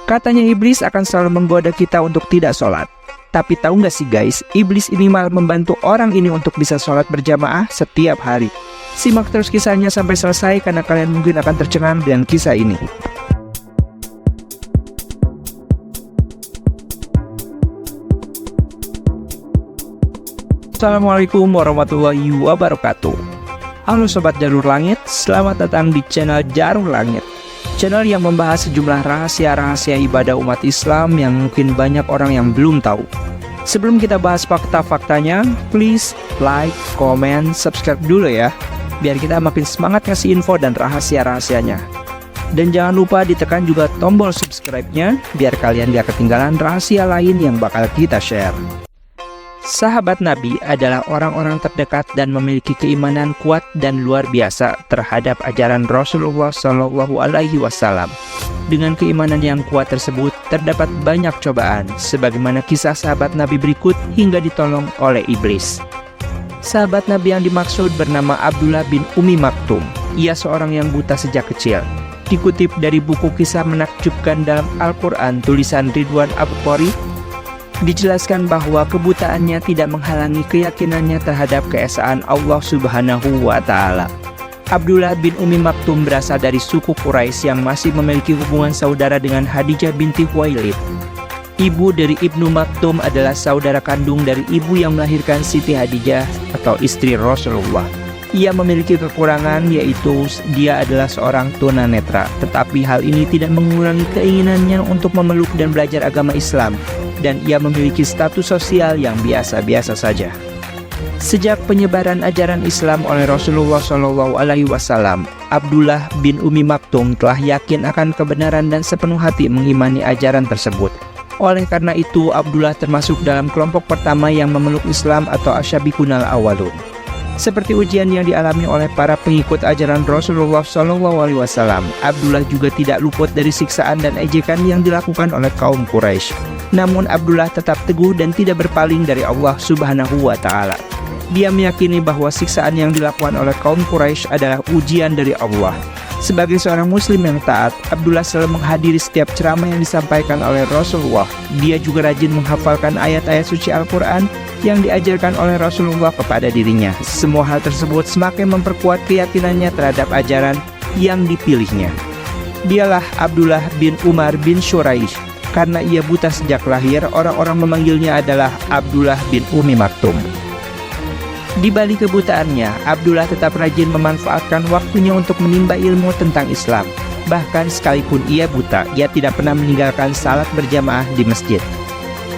Katanya iblis akan selalu menggoda kita untuk tidak sholat. Tapi tahu nggak sih guys, iblis ini malah membantu orang ini untuk bisa sholat berjamaah setiap hari. Simak terus kisahnya sampai selesai karena kalian mungkin akan tercengang dengan kisah ini. Assalamualaikum warahmatullahi wabarakatuh. Halo Sobat Jalur Langit, selamat datang di channel Jalur Langit, channel yang membahas sejumlah rahasia-rahasia ibadah umat Islam yang mungkin banyak orang yang belum tahu. Sebelum kita bahas fakta-faktanya, please like, comment, subscribe dulu ya, biar kita makin semangat ngasih info dan rahasia-rahasianya. Dan jangan lupa ditekan juga tombol subscribe-nya, biar kalian gak ketinggalan rahasia lain yang bakal kita share. Sahabat Nabi adalah orang-orang terdekat dan memiliki keimanan kuat dan luar biasa terhadap ajaran Rasulullah SAW. Dengan keimanan yang kuat tersebut, terdapat banyak cobaan, sebagaimana kisah sahabat Nabi berikut hingga ditolong oleh iblis. Sahabat Nabi yang dimaksud bernama Abdullah bin Umi Maktum. Ia seorang yang buta sejak kecil. Dikutip dari buku kisah menakjubkan dalam Al-Quran tulisan Ridwan Abu-Qori, dijelaskan bahwa kebutaannya tidak menghalangi keyakinannya terhadap keesaan Allah Subhanahu wa Ta'ala. Abdullah bin Umi Maktum berasal dari suku Quraisy yang masih memiliki hubungan saudara dengan Khadijah binti Khuwailid. Ibu dari Ibnu Maktum adalah saudara kandung dari ibu yang melahirkan Siti Khadijah atau istri Rasulullah. Ia memiliki kekurangan, yaitu dia adalah seorang tunanetra, tetapi hal ini tidak mengurangi keinginannya untuk memeluk dan belajar agama Islam, dan ia memiliki status sosial yang biasa-biasa saja. Sejak penyebaran ajaran Islam oleh Rasulullah SAW, Abdullah bin Umi Maktum telah yakin akan kebenaran dan sepenuh hati mengimani ajaran tersebut. Oleh karena itu, Abdullah termasuk dalam kelompok pertama yang memeluk Islam atau asyabiqunal awalun. Seperti ujian yang dialami oleh para pengikut ajaran Rasulullah SAW, Abdullah juga tidak luput dari siksaan dan ejekan yang dilakukan oleh kaum Quraisy. Namun Abdullah tetap teguh dan tidak berpaling dari Allah Subhanahu wa Ta'ala. Dia meyakini bahwa siksaan yang dilakukan oleh kaum Quraisy adalah ujian dari Allah. Sebagai seorang muslim yang taat, Abdullah selalu menghadiri setiap ceramah yang disampaikan oleh Rasulullah. Dia juga rajin menghafalkan ayat-ayat suci Al-Quran yang diajarkan oleh Rasulullah kepada dirinya. Semua hal tersebut semakin memperkuat keyakinannya terhadap ajaran yang dipilihnya. Dialah Abdullah bin Umar bin Shuraish. Karena ia buta sejak lahir, orang-orang memanggilnya adalah Abdullah bin Umi Maktum. Di balik kebutaannya, Abdullah tetap rajin memanfaatkan waktunya untuk menimba ilmu tentang Islam. Bahkan sekalipun ia buta, ia tidak pernah meninggalkan salat berjamaah di masjid.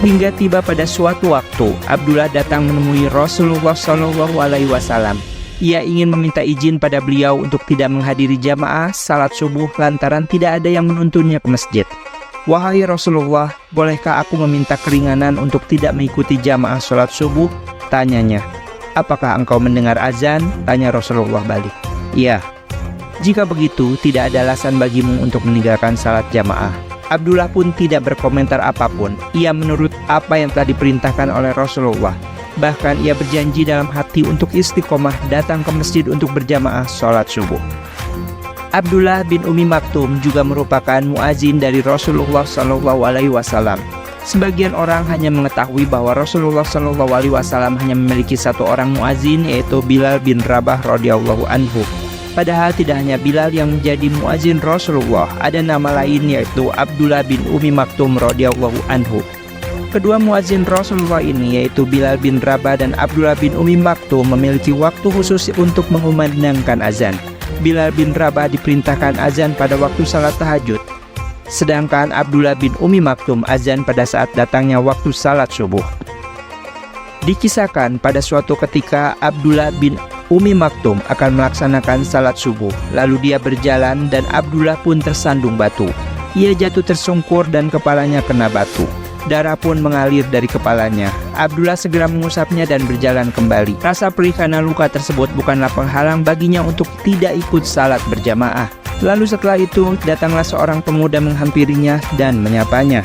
Hingga tiba pada suatu waktu, Abdullah datang menemui Rasulullah SAW. Ia ingin meminta izin pada beliau untuk tidak menghadiri jamaah salat subuh lantaran tidak ada yang menuntunnya ke masjid. "Wahai Rasulullah, bolehkah aku meminta keringanan untuk tidak mengikuti jamaah salat subuh?" tanyanya. "Apakah engkau mendengar azan?" tanya Rasulullah balik. "Iya." "Jika begitu, tidak ada alasan bagimu untuk meninggalkan salat jamaah." Abdullah pun tidak berkomentar apapun. Ia menurut apa yang telah diperintahkan oleh Rasulullah. Bahkan ia berjanji dalam hati untuk istiqomah datang ke masjid untuk berjamaah sholat subuh. Abdullah bin Umi Maktum juga merupakan muazin dari Rasulullah SAW. Sebagian orang hanya mengetahui bahwa Rasulullah SAW hanya memiliki satu orang muazin, yaitu Bilal bin Rabah radhiyallahu anhu. Padahal tidak hanya Bilal yang menjadi muazin Rasulullah, ada nama lain yaitu Abdullah bin Umi Maktum radhiyallahu anhu. Kedua muazin Rasulullah ini yaitu Bilal bin Rabah dan Abdullah bin Umi Maktum memiliki waktu khusus untuk mengumandangkan azan. Bilal bin Rabah diperintahkan azan pada waktu salat tahajud, sedangkan Abdullah bin Umi Maktum azan pada saat datangnya waktu salat subuh. Dikisahkan pada suatu ketika Abdullah bin Umi Maktum akan melaksanakan salat subuh, lalu dia berjalan dan Abdullah pun tersandung batu. Ia jatuh tersungkur dan kepalanya kena batu. Darah pun mengalir dari kepalanya. Abdullah segera mengusapnya dan berjalan kembali. Rasa perih karena luka tersebut bukanlah penghalang baginya untuk tidak ikut salat berjamaah. Lalu setelah itu datanglah seorang pemuda menghampirinya dan menyapanya.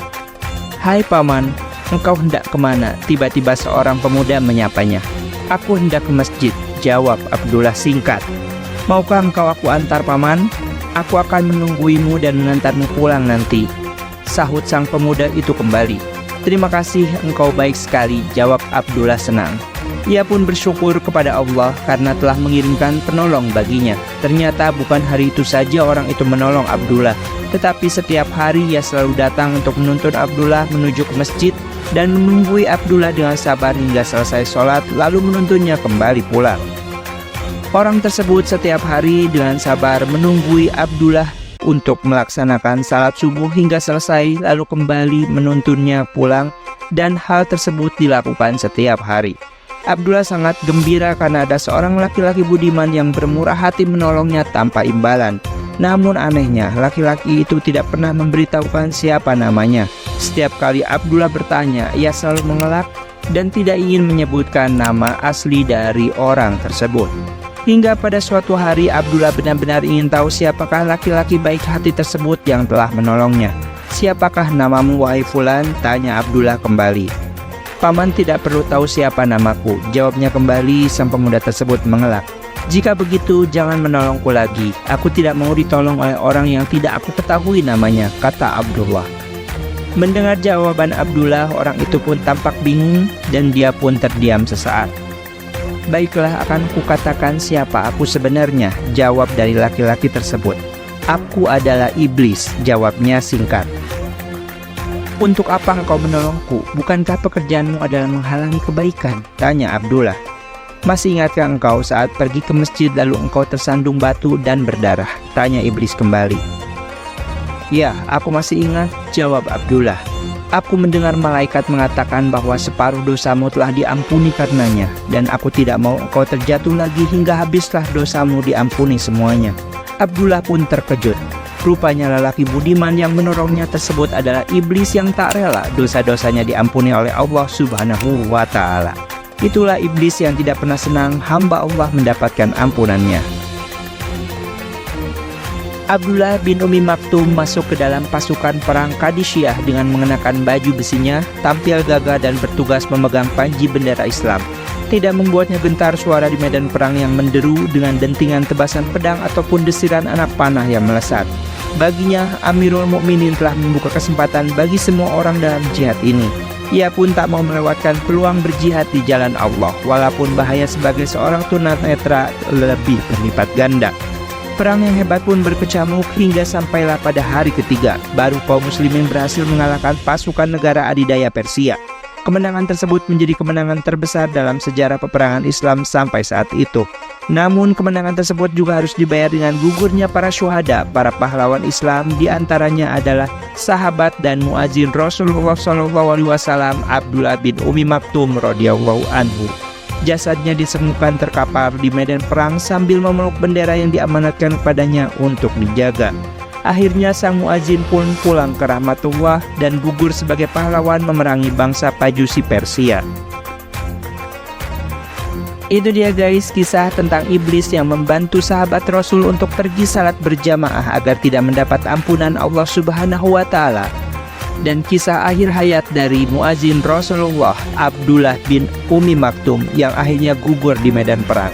"Hai paman, engkau hendak kemana?" Tiba-tiba seorang pemuda menyapanya. "Aku hendak ke masjid," jawab Abdullah singkat. "Maukah engkau aku antar paman? Aku akan menungguimu dan mengantarmu pulang nanti." sahut sang pemuda itu kembali. "Terima kasih, engkau baik sekali," jawab Abdullah senang. Ia pun bersyukur kepada Allah karena telah mengirimkan penolong baginya. Ternyata bukan hari itu saja orang itu menolong Abdullah, tetapi setiap hari ia selalu datang untuk menuntun Abdullah menuju ke masjid dan menunggui Abdullah dengan sabar hingga selesai sholat, lalu menuntunnya kembali pulang. Orang tersebut setiap hari dengan sabar menunggui Abdullah untuk melaksanakan salat subuh hingga selesai, lalu kembali menuntunnya pulang, dan hal tersebut dilakukan setiap hari. Abdullah sangat gembira karena ada seorang laki-laki budiman yang bermurah hati menolongnya tanpa imbalan. Namun anehnya, laki-laki itu tidak pernah memberitahukan siapa namanya. Setiap kali Abdullah bertanya, ia selalu mengelak dan tidak ingin menyebutkan nama asli dari orang tersebut. Hingga pada suatu hari Abdullah benar-benar ingin tahu siapakah laki-laki baik hati tersebut yang telah menolongnya. "Siapakah namamu, wahai fulan?" tanya Abdullah kembali. "Paman tidak perlu tahu siapa namaku," jawabnya kembali. Sang pemuda tersebut mengelak. "Jika begitu jangan menolongku lagi. Aku tidak mau ditolong oleh orang yang tidak aku ketahui namanya," kata Abdullah. Mendengar jawaban Abdullah, orang itu pun tampak bingung dan dia pun terdiam sesaat. "Baiklah, akan kukatakan siapa aku sebenarnya," jawab dari laki-laki tersebut. "Aku adalah iblis," jawabnya singkat. "Untuk apa engkau menolongku? Bukankah pekerjaanmu adalah menghalangi kebaikan?" tanya Abdullah. "Masih ingatkah engkau saat pergi ke masjid lalu engkau tersandung batu dan berdarah?" tanya iblis kembali. "Ya, aku masih ingat," jawab Abdullah. "Aku mendengar malaikat mengatakan bahwa separuh dosamu telah diampuni karenanya, dan aku tidak mau engkau terjatuh lagi hingga habislah dosamu diampuni semuanya." Abdullah pun terkejut. Rupanya lelaki budiman yang menolongnya tersebut adalah iblis yang tak rela dosa-dosanya diampuni oleh Allah Subhanahu wa Ta'ala. Itulah iblis yang tidak pernah senang hamba Allah mendapatkan ampunannya. Abdullah bin Umi Maktum masuk ke dalam pasukan perang Qadisiyah dengan mengenakan baju besinya, tampil gagah dan bertugas memegang panji bendera Islam. Tidak membuatnya gentar suara di medan perang yang menderu dengan dentingan tebasan pedang ataupun desiran anak panah yang melesat. Baginya, Amirul Mukminin telah membuka kesempatan bagi semua orang dalam jihad ini. Ia pun tak mau melewatkan peluang berjihad di jalan Allah, walaupun bahaya sebagai seorang tunanetra lebih berlipat ganda. Perang yang hebat pun berkecamuk hingga sampailah pada hari ketiga, baru kaum muslimin berhasil mengalahkan pasukan negara adidaya Persia. Kemenangan tersebut menjadi kemenangan terbesar dalam sejarah peperangan Islam sampai saat itu. Namun kemenangan tersebut juga harus dibayar dengan gugurnya para syuhada, para pahlawan Islam, diantaranya adalah sahabat dan muadzin Rasulullah SAW Abdullah bin Umi Maktum radhiyallahu anhu. Jasadnya ditemukan terkapar di medan perang sambil memeluk bendera yang diamanatkan kepadanya untuk dijaga. Akhirnya sang muadzin pun pulang ke rahmatullah dan gugur sebagai pahlawan memerangi bangsa Pajusi Persia. Itu dia guys, kisah tentang iblis yang membantu sahabat Rasul untuk pergi salat berjamaah agar tidak mendapat ampunan Allah Subhanahu wa Ta'ala. Dan kisah akhir hayat dari muadzin Rasulullah Abdullah bin Umi Maktum yang akhirnya gugur di medan perang.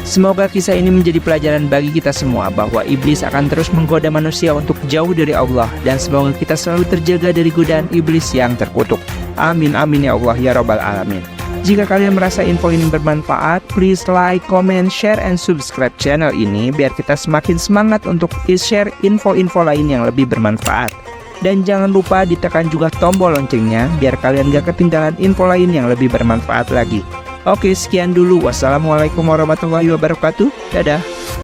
Semoga kisah ini menjadi pelajaran bagi kita semua bahwa iblis akan terus menggoda manusia untuk jauh dari Allah, dan semoga kita selalu terjaga dari godaan iblis yang terkutuk. Amin amin ya Allah ya Rabbal Alamin. Jika kalian merasa info ini bermanfaat, please like, comment, share, and subscribe channel ini biar kita semakin semangat untuk share info-info lain yang lebih bermanfaat. Dan jangan lupa ditekan juga tombol loncengnya biar kalian gak ketinggalan info lain yang lebih bermanfaat lagi. Oke, sekian dulu. Wassalamualaikum warahmatullahi wabarakatuh. Dadah.